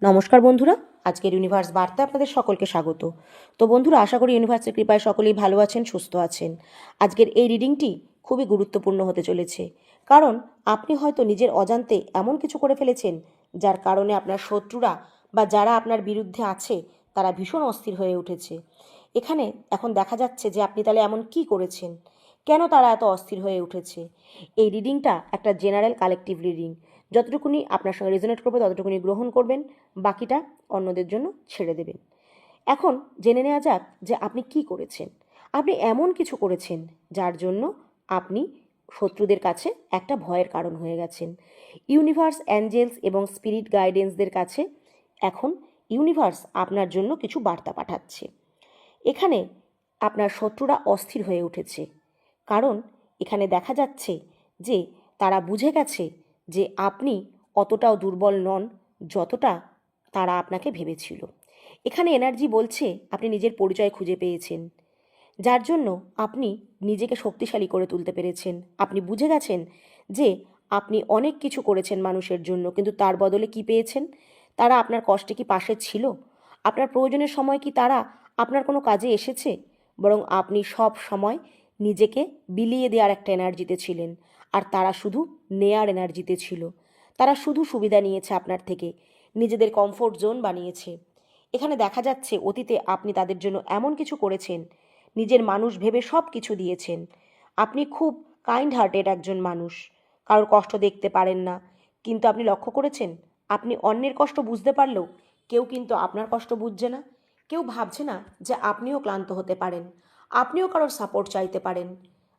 নমস্কার বন্ধুরা, আজকের ইউনিভার্স বার্তা আপনাদের সকলকে স্বাগত। তো বন্ধুরা, আশা করি ইউনিভার্সের কৃপায় সকলেই ভালো আছেন, সুস্থ আছেন। আজকের এই রিডিংটি খুবই গুরুত্বপূর্ণ হতে চলেছে, কারণ আপনি হয়তো নিজের অজান্তে এমন কিছু করে ফেলেছেন যার কারণে আপনার শত্রুরা বা যারা আপনার বিরুদ্ধে আছে তারা ভীষণ অস্থির হয়ে উঠেছে। এখানে এখন দেখা যাচ্ছে যে আপনি তাহলে এমন কি করেছেন, কেন তারা এত অস্থির হয়ে উঠেছে। এই রিডিংটা একটা জেনারেল কালেকটিভ রিডিং। যতটুকুনি আপনার সঙ্গে রেজোনেট করবে ততটুকুনি গ্রহণ করবেন, বাকিটা অন্যদের জন্য ছেড়ে দেবেন। এখন জেনে নেওয়া যাক যে আপনি কি করেছেন। আপনি এমন কিছু করেছেন যার জন্য আপনি শত্রুদের কাছে একটা ভয়ের কারণ হয়ে গেছেন। ইউনিভার্স, অ্যাঞ্জেলস এবং স্পিরিট গাইডেন্সদের কাছে এখন ইউনিভার্স আপনার জন্য কিছু বার্তা পাঠাচ্ছে। এখানে আপনার শত্রুরা অস্থির হয়ে উঠেছে, কারণ এখানে দেখা যাচ্ছে যে তারা বুঝে গেছে যে আপনি অতটাও দুর্বল নন যতটা তারা আপনাকে ভেবেছিল। এখানে এনার্জি বলছে আপনি নিজের পরিচয় খুঁজে পেয়েছেন, যার জন্য আপনি নিজেকে শক্তিশালী করে তুলতে পেরেছেন। আপনি বুঝে গেছেন যে আপনি অনেক কিছু করেছেন মানুষের জন্য, কিন্তু তার বদলে কি পেয়েছেন? তারা আপনার কষ্টে কি পাশে ছিল? আপনার প্রয়োজনের সময় কি তারা আপনার কোনো কাজে এসেছে? বরং আপনি সব সময় নিজেকে বিলিয়ে দেওয়ার একটা এনার্জিতে ছিলেন, আর তারা শুধু নেয়ার এনার্জিতে ছিল। তারা শুধু সুবিধা নিয়েছে আপনার থেকে, নিজেদের কমফোর্ট জোন বানিয়েছে। এখানে দেখা যাচ্ছে অতীতে আপনি তাদের জন্য এমন কিছু করেছেন, নিজের মানুষ ভেবে সব কিছু দিয়েছেন। আপনি খুব কাইন্ড হার্টেড একজন মানুষ, কারোর কষ্ট দেখতে পারেন না, কিন্তু আপনি লক্ষ্য করেছেন আপনি অন্যের কষ্ট বুঝতে পারলেও কেউ কিন্তু আপনার কষ্ট বুঝছে না। কেউ ভাবছে না যে আপনিও ক্লান্ত হতে পারেন, আপনিও কারোর সাপোর্ট চাইতে পারেন,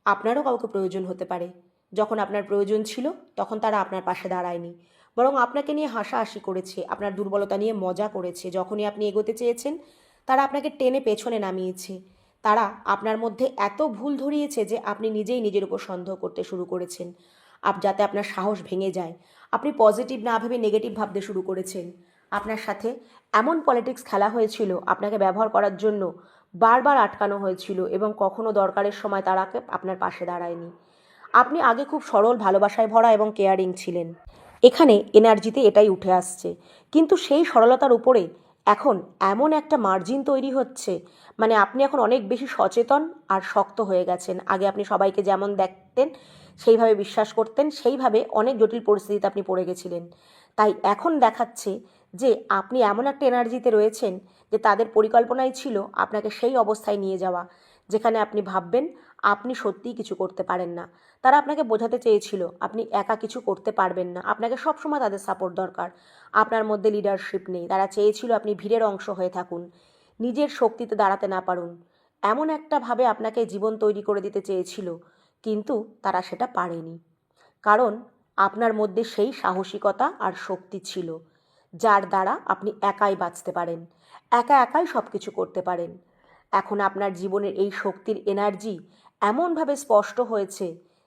আপনারও কাউকে প্রয়োজন হতে পারে। যখন আপনার প্রয়োজন ছিল তখন তারা আপনার পাশে দাঁড়ায়নি, বরং আপনাকে নিয়ে হাসাহাসি করেছে, আপনার দুর্বলতা নিয়ে মজা করেছে। যখনই আপনি এগোতে চেয়েছেন তারা আপনাকে টেনে পেছনে নামিয়েছে। তারা আপনার মধ্যে এত ভুল ধরিয়েছে যে আপনি নিজেই নিজের উপর সন্দেহ করতে শুরু করেছেন, যাতে আপনার সাহস ভেঙে যায়। আপনি পজিটিভ না ভেবে নেগেটিভ ভাবতে শুরু করেছেন। আপনার সাথে এমন পলিটিক্স খেলা হয়েছিল, আপনাকে ব্যবহার করার জন্য বারবার আটকানো হয়েছিল, এবং কখনো দরকারের সময় তারাকে আপনার পাশে দাঁড়ায়নি। আপনি আগে খুব সরল, ভালোবাসায় ভরা এবং কেয়ারিং ছিলেন। এখানে এনার্জিতে এটাই উঠে আসছে, কিন্তু সেই সরলতার উপরে এখন এমন একটা মার্জিন তৈরি হচ্ছে, মানে আপনি এখন অনেক বেশি সচেতন আর শক্ত হয়ে গেছেন। আগে আপনি সবাইকে যেমন দেখতেন, সেইভাবে বিশ্বাস করতেন, সেইভাবে অনেক জটিল পরিস্থিতিতে আপনি পড়ে গেছিলেন। তাই এখন দেখাচ্ছে যে আপনি এমন একটা এনার্জিতে রয়েছেন যে তাদের পরিকল্পনাই ছিল আপনাকে সেই অবস্থায় নিয়ে যাওয়া যেখানে আপনি ভাববেন আপনি সত্যিই কিছু করতে পারেন না। তারা আপনাকে বোঝাতে চেয়েছিল আপনি একা কিছু করতে পারবেন না, আপনাকে সবসময় তাদের সাপোর্ট দরকার, আপনার মধ্যে লিডারশিপ নেই। তারা চেয়েছিল আপনি ভিড়ের অংশ হয়ে থাকুন, নিজের শক্তিতে দাঁড়াতে না পারুন। এমন একটা ভাবে আপনাকে জীবন তৈরি করে দিতে চেয়েছিল, কিন্তু তারা সেটা পারেনি। কারণ আপনার মধ্যে সেই সাহসিকতা আর শক্তি ছিল যার দ্বারা আপনি একাই বাঁচতে পারেন, একা একাই সব কিছু করতে পারেন। এখন আপনার জীবনের এই শক্তির এনার্জি এমনভাবে স্পষ্ট হয়েছে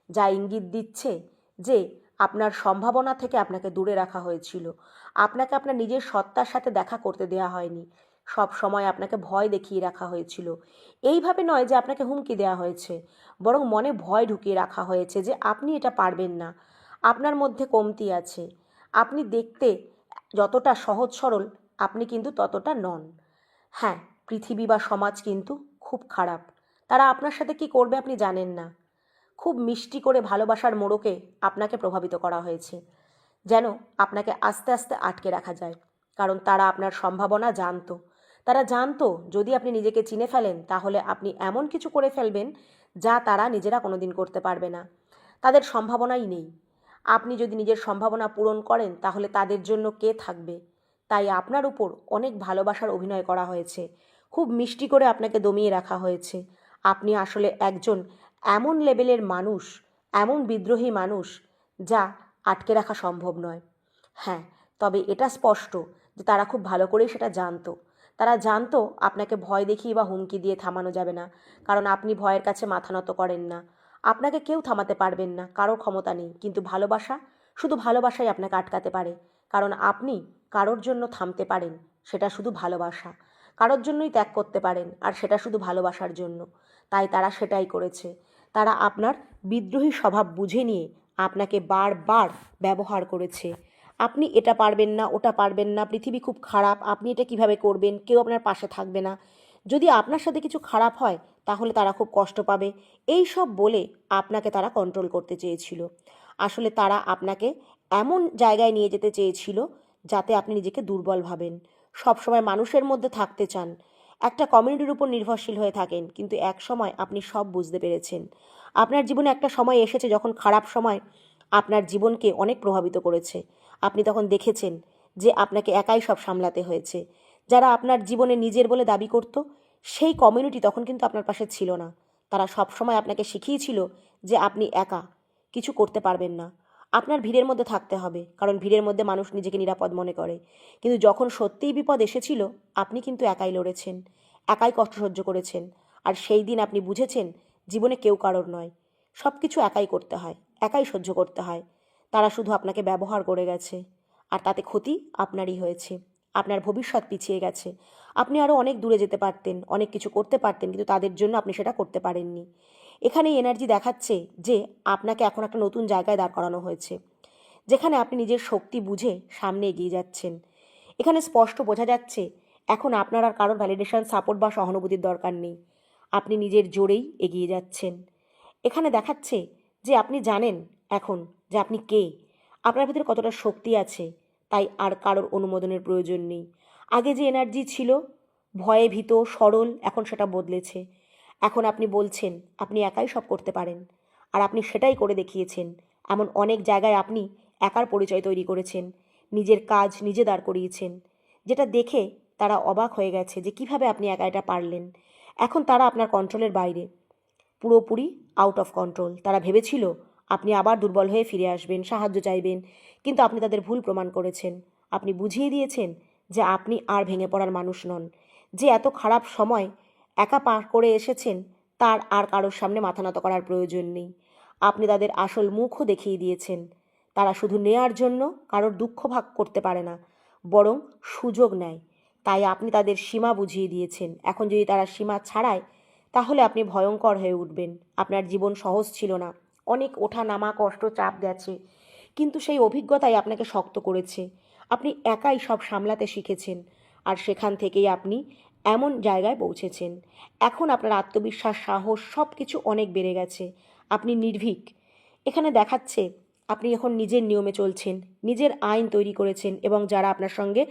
যা ইঙ্গিত দিচ্ছে যে আপনার সম্ভাবনা থেকে আপনাকে দূরে রাখা হয়েছিল। আপনাকে আপনার নিজের সত্তার সাথে দেখা করতে দেওয়া হয়নি, সব সময় আপনাকে ভয় দেখিয়ে রাখা হয়েছিল। এইভাবে নয় যে আপনাকে হুমকি দেওয়া হয়েছে, বরং মনে ভয় ঢুকিয়ে রাখা হয়েছে যে আপনি এটা পারবেন না, আপনার মধ্যে কমতি আছে, আপনি দেখতে যতটা সহজ সরল আপনি কিন্তু ততটা নন। হ্যাঁ, পৃথিবী বা সমাজ কিন্তু খুব খারাপ, তারা আপনার সাথে কি করবে আপনি জানেন না। খুব মিষ্টি করে ভালোবাসার মোড়কে আপনাকে প্রভাবিত করা হয়েছে, যেন আপনাকে আস্তে আস্তে আটকে রাখা যায়। কারণ তারা আপনার সম্ভাবনা জানতো, তারা জানতো যদি আপনি নিজেকে চিনে ফেলেন তাহলে আপনি এমন কিছু করে ফেলবেন যা তারা নিজেরা কোনোদিন করতে পারবে না। তাদের সম্ভাবনাই নেই। আপনি যদি নিজের সম্ভাবনা পূরণ করেন তাহলে তাদের জন্য কে থাকবে? তাই আপনার উপর অনেক ভালোবাসার অভিনয় করা হয়েছে, খুব মিষ্টি করে আপনাকে দমিয়ে রাখা হয়েছে। আপনি আসলে একজন এমন লেভেলের মানুষ, এমন বিদ্রোহী মানুষ যা আটকে রাখা সম্ভব নয়। হ্যাঁ, তবে এটা স্পষ্ট যে তারা খুব ভালো করেই সেটা জানতো। তারা জানতো আপনাকে ভয় দেখিয়ে বা হুমকি দিয়ে থামানো যাবে না, কারণ আপনি ভয়ের কাছে মাথা নত করেন না। আপনাকে কেউ থামাতে পারবেন না, কারোর ক্ষমতা নেই। কিন্তু ভালোবাসা, শুধু ভালোবাসাই আপনাকে আটকাতে পারে, কারণ আপনি কারোর জন্য থামতে পারেন, সেটা শুধু ভালোবাসা। কারোর জন্যই ত্যাগ করতে পারেন, আর সেটা শুধু ভালোবাসার জন্য। তাই তারা সেটাই করেছে। তারা আপনার বিদ্রোহী স্বভাব বুঝে নিয়ে আপনাকে বারবার ব্যবহার করেছে। আপনি এটা পারবেন না, ওটা পারবেন না, পৃথিবী খুব খারাপ, আপনি এটা কিভাবে করবেন, কেউ আপনার পাশে থাকবে না, যদি আপনার সাথে কিছু খারাপ হয় তাহলে তারা খুব কষ্ট পাবে, এই সব বলে আপনাকে তারা কন্ট্রোল করতে চেয়েছিল। আসলে তারা আপনাকে এমন জায়গায় নিয়ে যেতে চেয়েছিল যাতে আপনি নিজেকে দুর্বল ভাবেন, সবসময় মানুষের মধ্যে থাকতে চান, একটা কমিউনিটির উপর নির্ভরশীল হয়ে থাকেন। কিন্তু এক সময় আপনি সব বুঝতে পেরেছেন। আপনার জীবনে একটা সময় এসেছে যখন খারাপ সময় আপনার জীবনকে অনেক প্রভাবিত করেছে। আপনি তখন দেখেছেন যে আপনাকে একাই সব সামলাতে হয়েছে। যারা আপনার জীবনে নিজের বলে দাবি করত, সেই কমিউনিটি তখন কিন্তু আপনার পাশে ছিল না। তারা সবসময় আপনাকে শিখিয়েছিল যে আপনি একা কিছু করতে পারবেন না, আপনার ভিড়ের মধ্যে থাকতে হবে, কারণ ভিড়ের মধ্যে মানুষ নিজেকে নিরাপদ মনে করে। কিন্তু যখন সত্যিই বিপদ এসেছিল, আপনি কিন্তু একাই লড়েছেন, একাই কষ্ট সহ্য করেছেন। আর সেই দিন আপনি বুঝেছেন জীবনে কেউ কারোর নয়, সব কিছু একাই করতে হয়, একাই সহ্য করতে হয়। তারা শুধু আপনাকে ব্যবহার করে গেছে, আর তাতে ক্ষতি আপনারই হয়েছে। আপনার ভবিষ্যৎ পিছিয়ে গেছে। আপনি আরও অনেক দূরে যেতে পারতেন, অনেক কিছু করতে পারতেন, কিন্তু তাদের জন্য আপনি সেটা করতে পারেননি। এখানে এনার্জি দেখাচ্ছে যে আপনাকে এখন একটা নতুন জায়গায় দাঁড় করানো হয়েছে, যেখানে আপনি নিজের শক্তি বুঝে সামনে এগিয়ে যাচ্ছেন। এখানে স্পষ্ট বোঝা যাচ্ছে এখন আপনার আর কারোর ভ্যালিডেশন, সাপোর্ট বা সহানুভূতির দরকার নেই। আপনি নিজের জোরেই এগিয়ে যাচ্ছেন। এখানে দেখাচ্ছে যে আপনি জানেন এখন যে আপনি কে, আপনার ভিতরে কতটা শক্তি আছে, তাই আর কারোর অনুমোদনের প্রয়োজন নেই। আগে যে এনার্জি ছিল ভয়ে ভীত সরল, এখন সেটা বদলেছে। এখন আপনি বলছেন আপনি একাই সব করতে পারেন, আর আপনি সেটাই করে দেখিয়েছেন। এমন অনেক জায়গায় আপনি একার পরিচয় তৈরি করেছেন, নিজের কাজ নিজে দাঁড় করিয়েছেন, যেটা দেখে তারা অবাক হয়ে গেছে যে কিভাবে আপনি একা এটা পারলেন। এখন তারা আপনার কন্ট্রোলের বাইরে, পুরোপুরি আউট অফ কন্ট্রোল। তারা ভেবেছিল আপনি আবার দুর্বল হয়ে ফিরে আসবেন, সাহায্য চাইবেন, কিন্তু আপনি তাদের ভুল প্রমাণ করেছেন। আপনি বুঝিয়ে দিয়েছেন যে আপনি আর ভেঙে পড়ার মানুষ নন, যে এত খারাপ সময় একা পার করে এসেছেন, তার আর কারোর সামনে মাথা নত করার প্রয়োজন নেই। আপনি তাদের আসল মুখও দেখিয়ে দিয়েছেন। তারা শুধু নেয়ার জন্য কারোর দুঃখ ভাগ করতে পারে না, বরং সুযোগ নেয়। তাই আপনি তাদের সীমা বুঝিয়ে দিয়েছেন। এখন যদি তারা সীমা ছাড়ায়, তাহলে আপনি ভয়ঙ্কর হয়ে উঠবেন। আপনার জীবন সহজ ছিল না, অনেক ওঠা নামা, কষ্ট, চাপ গেছে, কিন্তু সেই অভিজ্ঞতাই আপনাকে শক্ত করেছে। আপনি একাই সব সামলাতে শিখেছেন, আর সেখান থেকেই আপনি এমন জায়গায় পৌঁছেছেন। এখন আপনার আত্মবিশ্বাস, সাহস সব কিছু অনেক বেড়ে গেছে। আপনি নির্ভীক। এখানে দেখাচ্ছে আপনি এখন নিজের নিয়মে চলছেন, নিজের আইন তৈরি করেছেন, এবং যারা আপনার সঙ্গে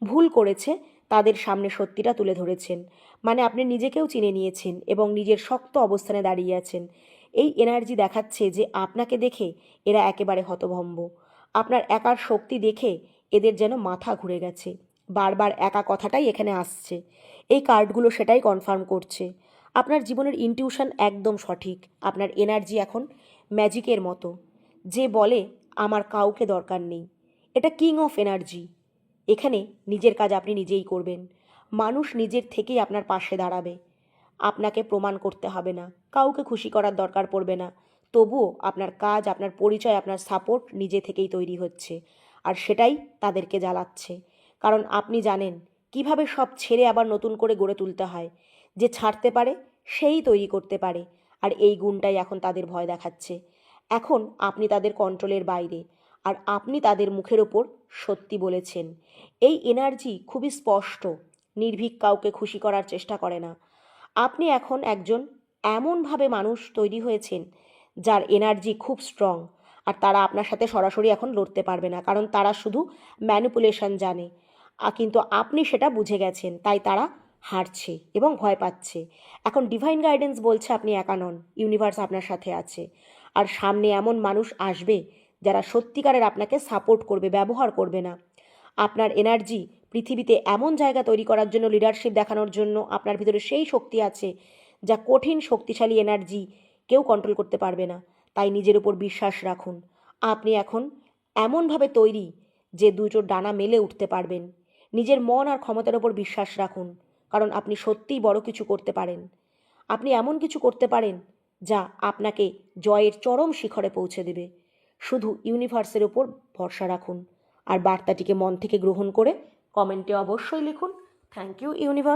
ভুল করেছে তাদের সামনে সত্যিটা তুলে ধরেছেন। মানে আপনি নিজেকেও চিনে নিয়েছেন এবং নিজের শক্ত অবস্থানে দাঁড়িয়ে আছেন। এই এনার্জি দেখাচ্ছে যে আপনাকে দেখে এরা একেবারে হতভম্ব। আপনার একার শক্তি দেখে এদের যেন মাথা ঘুরে গেছে। বারবার একা কথাটাই এখানে আসছে। এই কার্ডগুলো সেটাই কনফার্ম করছে। আপনার জীবনের ইনটিউশন একদম সঠিক। আপনার এনার্জি এখন ম্যাজিকের মতো, যে বলে আমার কাউকে দরকার নেই। এটা কিং অফ এনার্জি। এখানে নিজের কাজ আপনি নিজেই করবেন। মানুষ নিজের থেকেই আপনার পাশে দাঁড়াবে। আপনাকে প্রমাণ করতে হবে না, কাউকে খুশি করার দরকার পড়বে না। তবুও আপনার কাজ, আপনার পরিচয়, আপনার সাপোর্ট নিজে থেকেই তৈরি হচ্ছে, আর সেটাই তাদেরকে জ্বালাচ্ছে। কারণ আপনি জানেন কিভাবে সব ছেড়ে আবার নতুন করে গড়ে তুলতে হয়। যে ছাড়তে পারে সেই তৈরি করতে পারে, আর এই গুণটাই এখন তাদের ভয় দেখাচ্ছে। এখন আপনি তাদের কন্ট্রোলের বাইরে, আর আপনি তাদের মুখের ওপর সত্যি বলেছেন। এই এনার্জি খুবই স্পষ্ট। নির্ভীক কাউকে খুশি করার চেষ্টা করে না। আপনি এখন একজন এমনভাবে মানুষ তৈরি হয়েছেন যার এনার্জি খুব স্ট্রং, আর তারা আপনার সাথে সরাসরি এখন লড়তে পারবে না, কারণ তারা শুধু ম্যানিপুলেশন জানে। কিন্তু আপনি সেটা বুঝে গেছেন, তাই তারা হারছে এবং ভয় পাচ্ছে। এখন ডিভাইন গাইডেন্স বলছে আপনি একা নন, ইউনিভার্স আপনার সাথে আছে। আর সামনে এমন মানুষ আসবে যারা সত্যিকারের আপনাকে সাপোর্ট করবে, ব্যবহার করবে না। আপনার এনার্জি পৃথিবীতে এমন জায়গা তৈরি করার জন্য, লিডারশিপ দেখানোর জন্য আপনার ভিতরে সেই শক্তি আছে যা কঠিন শক্তিশালী এনার্জি কেউ কন্ট্রোল করতে পারবে না। তাই নিজের উপর বিশ্বাস রাখুন। আপনি এখন এমনভাবে তৈরি যে দুটো ডানা মেলে উঠতে পারবেন। নিজের মন আর ক্ষমতার ওপর বিশ্বাস রাখুন, কারণ আপনি সত্যিই বড় কিছু করতে পারেন। আপনি এমন কিছু করতে পারেন যা আপনাকে জয়ের চরম শিখরে পৌঁছে দেবে। শুধু ইউনিভার্সের ওপর ভরসা রাখুন, আর বার্তাটিকে মন থেকে গ্রহণ করে কমেন্টে অবশ্যই লিখুন থ্যাংক ইউ ইউনিভার্স।